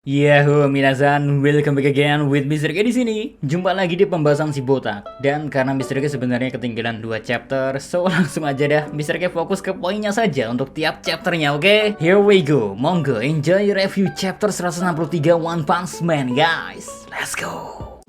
Yahoo minasan, welcome back again with Mr. K di sini. Jumpa lagi di pembahasan si botak. Dan karena Mr. K sebenarnya ketinggalan 2 chapter, so langsung aja dah Mr. K fokus ke poinnya saja untuk tiap chapternya, oke? Here we go. Monggo enjoy review chapter 163 One Punch Man, guys. Let's go.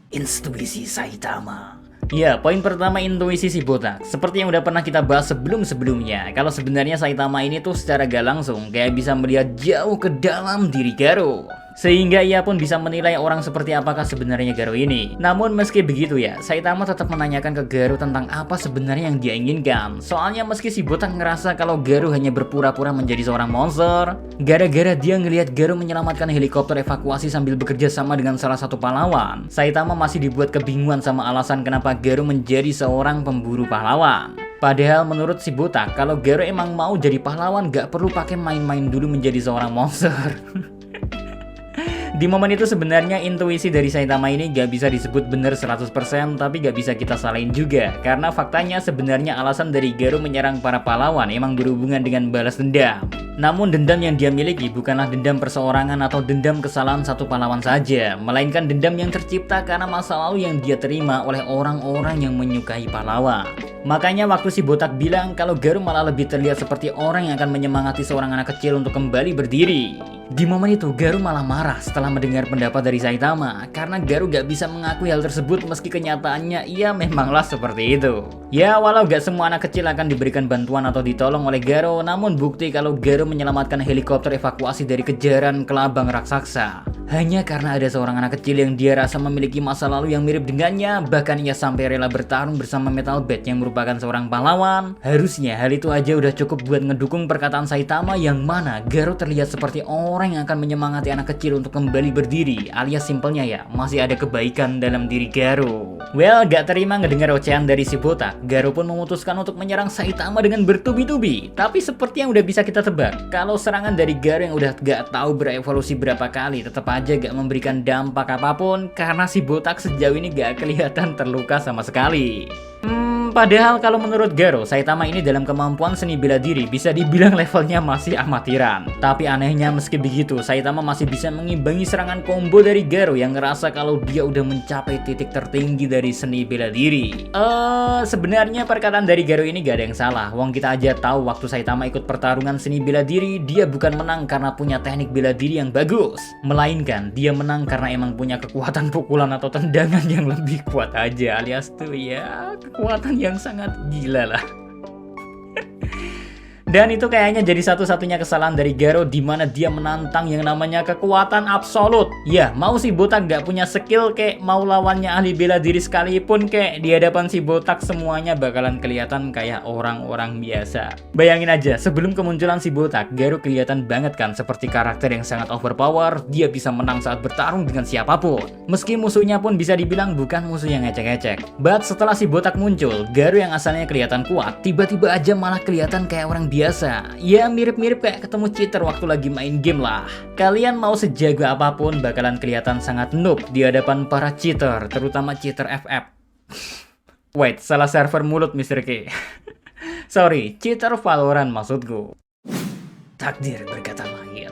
Intuisi Saitama. Ya, poin pertama intuisi si botak. Seperti yang udah pernah kita bahas sebelum-sebelumnya, kalau sebenarnya Saitama ini tuh secara gak langsung kayak bisa melihat jauh ke dalam diri Garo. Sehingga ia pun bisa menilai orang seperti apakah sebenarnya Garo ini. Namun meski begitu ya, Saitama tetap menanyakan ke Garo tentang apa sebenarnya yang dia inginkan. Soalnya meski si botak ngerasa kalau Garo hanya berpura-pura menjadi seorang monster, gara-gara dia ngelihat Garo menyelamatkan helikopter evakuasi sambil bekerja sama dengan salah satu pahlawan, Saitama masih dibuat kebingungan sama alasan kenapa Garo menjadi seorang pemburu pahlawan. Padahal menurut si botak, kalau Garo emang mau jadi pahlawan gak perlu pakai main-main dulu menjadi seorang monster. Di momen itu sebenarnya intuisi dari Saitama ini gak bisa disebut bener 100%, tapi gak bisa kita salahin juga. Karena faktanya sebenarnya alasan dari Garo menyerang para pahlawan emang berhubungan dengan balas dendam. Namun dendam yang dia miliki bukanlah dendam perseorangan atau dendam kesalahan satu pahlawan saja, melainkan dendam yang tercipta karena masa lalu yang dia terima oleh orang-orang yang menyukai pahlawan. Makanya waktu si botak bilang kalau Garo malah lebih terlihat seperti orang yang akan menyemangati seorang anak kecil untuk kembali berdiri. Di momen itu Garo malah marah setelah mendengar pendapat dari Saitama, karena Garo gak bisa mengakui hal tersebut meski kenyataannya ia memanglah seperti itu. Ya, walau gak semua anak kecil akan diberikan bantuan atau ditolong oleh Garo, namun bukti kalau Garo menyelamatkan helikopter evakuasi dari kejaran kelabang raksasa hanya karena ada seorang anak kecil yang dia rasa memiliki masa lalu yang mirip dengannya. Bahkan ia sampai rela bertarung bersama Metal Bat yang merupakan seorang pahlawan. Harusnya hal itu aja udah cukup buat ngedukung perkataan Saitama yang mana Garo terlihat seperti orang yang akan menyemangati anak kecil untuk kembali berdiri, alias simpelnya ya, masih ada kebaikan dalam diri Garo. Well, gak terima ngedengar ocehan dari si botak, Garo pun memutuskan untuk menyerang Saitama dengan bertubi-tubi. Tapi seperti yang udah bisa kita tebak, kalau serangan dari Garo yang udah gak tahu berevolusi berapa kali tetap aja gak memberikan dampak apapun, karena si botak sejauh ini gak kelihatan terluka sama sekali. Padahal kalau menurut Garo, Saitama ini dalam kemampuan seni bela diri bisa dibilang levelnya masih amatiran. Tapi anehnya meski begitu, Saitama masih bisa mengimbangi serangan combo dari Garo yang ngerasa kalau dia udah mencapai titik tertinggi dari seni bela diri. Sebenarnya perkataan dari Garo ini gak ada yang salah. Wong kita aja tahu waktu Saitama ikut pertarungan seni bela diri, dia bukan menang karena punya teknik bela diri yang bagus, melainkan dia menang karena emang punya kekuatan pukulan atau tendangan yang lebih kuat aja, alias tuh ya kekuatan yang sangat gila lah. Dan itu kayaknya jadi satu-satunya kesalahan dari Garo, di mana dia menantang yang namanya kekuatan absolut. Ya, mau si botak gak punya skill kek, mau lawannya ahli bela diri sekalipun kek, di hadapan si botak semuanya bakalan kelihatan kayak orang-orang biasa. Bayangin aja, sebelum kemunculan si botak, Garo kelihatan banget kan seperti karakter yang sangat overpower. Dia bisa menang saat bertarung dengan siapapun, meski musuhnya pun bisa dibilang bukan musuh yang ngecek-ngecek. But setelah si botak muncul, Garo yang asalnya kelihatan kuat, tiba-tiba aja malah kelihatan kayak orang biasa. Ya mirip-mirip kayak ketemu cheater waktu lagi main game lah. Kalian mau sejago apapun bakalan kelihatan sangat noob di hadapan para cheater, terutama cheater FF. Wait, salah server mulut Mr. K. Sorry, cheater Valorant maksudku. Takdir berkata lain.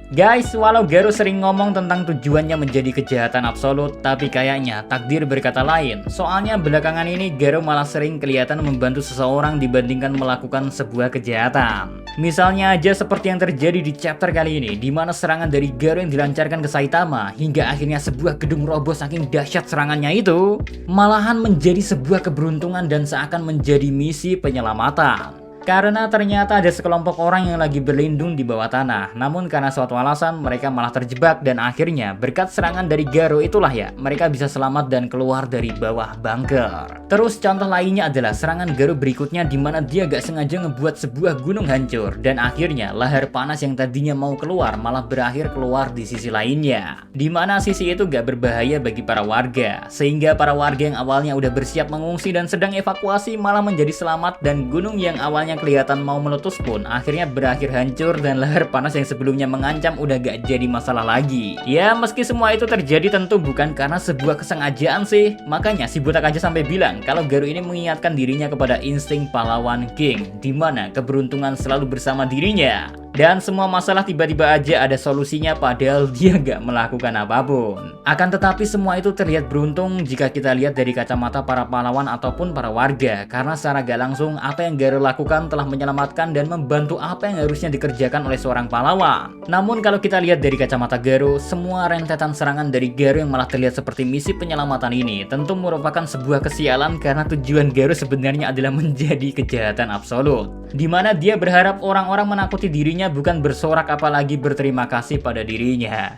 Guys, walau Garo sering ngomong tentang tujuannya menjadi kejahatan absolut, tapi kayaknya takdir berkata lain. Soalnya belakangan ini Garo malah sering kelihatan membantu seseorang dibandingkan melakukan sebuah kejahatan. Misalnya aja seperti yang terjadi di chapter kali ini, di mana serangan dari Garo yang dilancarkan ke Saitama hingga akhirnya sebuah gedung roboh saking dahsyat serangannya itu, malahan menjadi sebuah keberuntungan dan seakan menjadi misi penyelamatan. Karena ternyata ada sekelompok orang yang lagi berlindung di bawah tanah, namun karena suatu alasan mereka malah terjebak dan akhirnya berkat serangan dari Garo itulah ya, mereka bisa selamat dan keluar dari bawah bunker. Terus contoh lainnya adalah serangan Garo berikutnya di mana dia gak sengaja ngebuat sebuah gunung hancur dan akhirnya lahar panas yang tadinya mau keluar malah berakhir keluar di sisi lainnya, di mana sisi itu gak berbahaya bagi para warga, sehingga para warga yang awalnya udah bersiap mengungsi dan sedang evakuasi malah menjadi selamat, dan gunung yang awalnya kelihatan mau meletus pun akhirnya berakhir hancur dan lahar panas yang sebelumnya mengancam udah gak jadi masalah lagi. Ya meski semua itu terjadi tentu bukan karena sebuah kesengajaan sih. Makanya si botak aja sampai bilang kalau Garo ini mengingatkan dirinya kepada insting pahlawan King, dimana keberuntungan selalu bersama dirinya. Dan semua masalah tiba-tiba aja ada solusinya padahal dia nggak melakukan apapun. Akan tetapi semua itu terlihat beruntung jika kita lihat dari kacamata para pahlawan ataupun para warga. Karena secara gak langsung apa yang Garo lakukan telah menyelamatkan dan membantu apa yang harusnya dikerjakan oleh seorang pahlawan. Namun kalau kita lihat dari kacamata Garo, semua rentetan serangan dari Garo yang malah terlihat seperti misi penyelamatan ini tentu merupakan sebuah kesialan karena tujuan Garo sebenarnya adalah menjadi kejahatan absolut. Dimana dia berharap orang-orang menakuti dirinya bukan bersorak apalagi berterima kasih pada dirinya.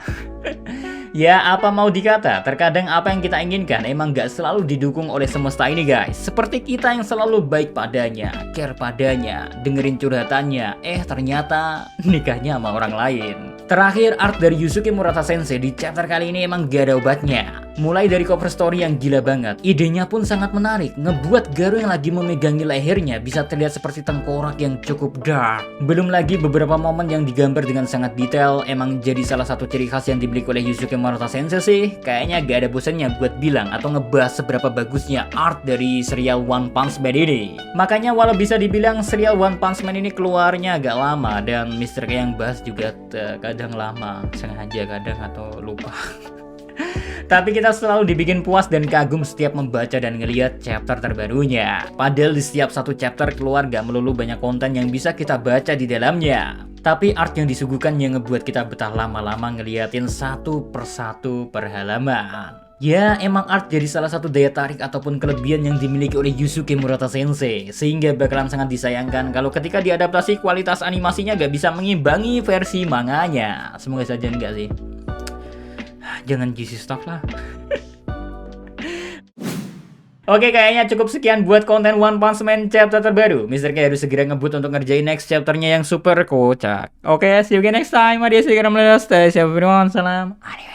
Ya apa mau dikata, terkadang apa yang kita inginkan emang gak selalu didukung oleh semesta ini guys. Seperti kita yang selalu baik padanya, care padanya, dengerin curhatannya, ternyata nikahnya sama orang lain. Terakhir, art dari Yusuke Murata Sensei di chapter kali ini emang gak ada obatnya. Mulai dari cover story yang gila banget, idenya pun sangat menarik, ngebuat Garo yang lagi memegangi lehernya bisa terlihat seperti tengkorak yang cukup dark. Belum lagi beberapa momen yang digambar dengan sangat detail, emang jadi salah satu ciri khas yang dimiliki oleh Yusuke Murata Sensei sih. Kayaknya gak ada bosannya buat bilang atau ngebahas seberapa bagusnya art dari serial One Punch Man ini. Makanya walau bisa dibilang serial One Punch Man ini keluarnya agak lama dan Mr. K yang bahas juga kadang lama, sengaja kadang atau lupa. Tapi kita selalu dibikin puas dan kagum setiap membaca dan ngeliat chapter terbarunya. Padahal di setiap satu chapter keluar gak melulu banyak konten yang bisa kita baca di dalamnya. Tapi art yang disuguhkan yang ngebuat kita betah lama-lama ngeliatin satu persatu per halaman. Ya, emang art jadi salah satu daya tarik ataupun kelebihan yang dimiliki oleh Yusuke Murata Sensei. Sehingga bakalan sangat disayangkan kalau ketika diadaptasi kualitas animasinya gak bisa mengimbangi versi manganya. Semoga saja enggak sih. Jangan GC stock lah. Oke, kayaknya cukup sekian buat konten One Punch Man chapter terbaru. Mr. K harus segera ngebut untuk ngerjain next chapternya yang super kocak. Oke, see you again next time. Adios, everyone. Salam. Adios.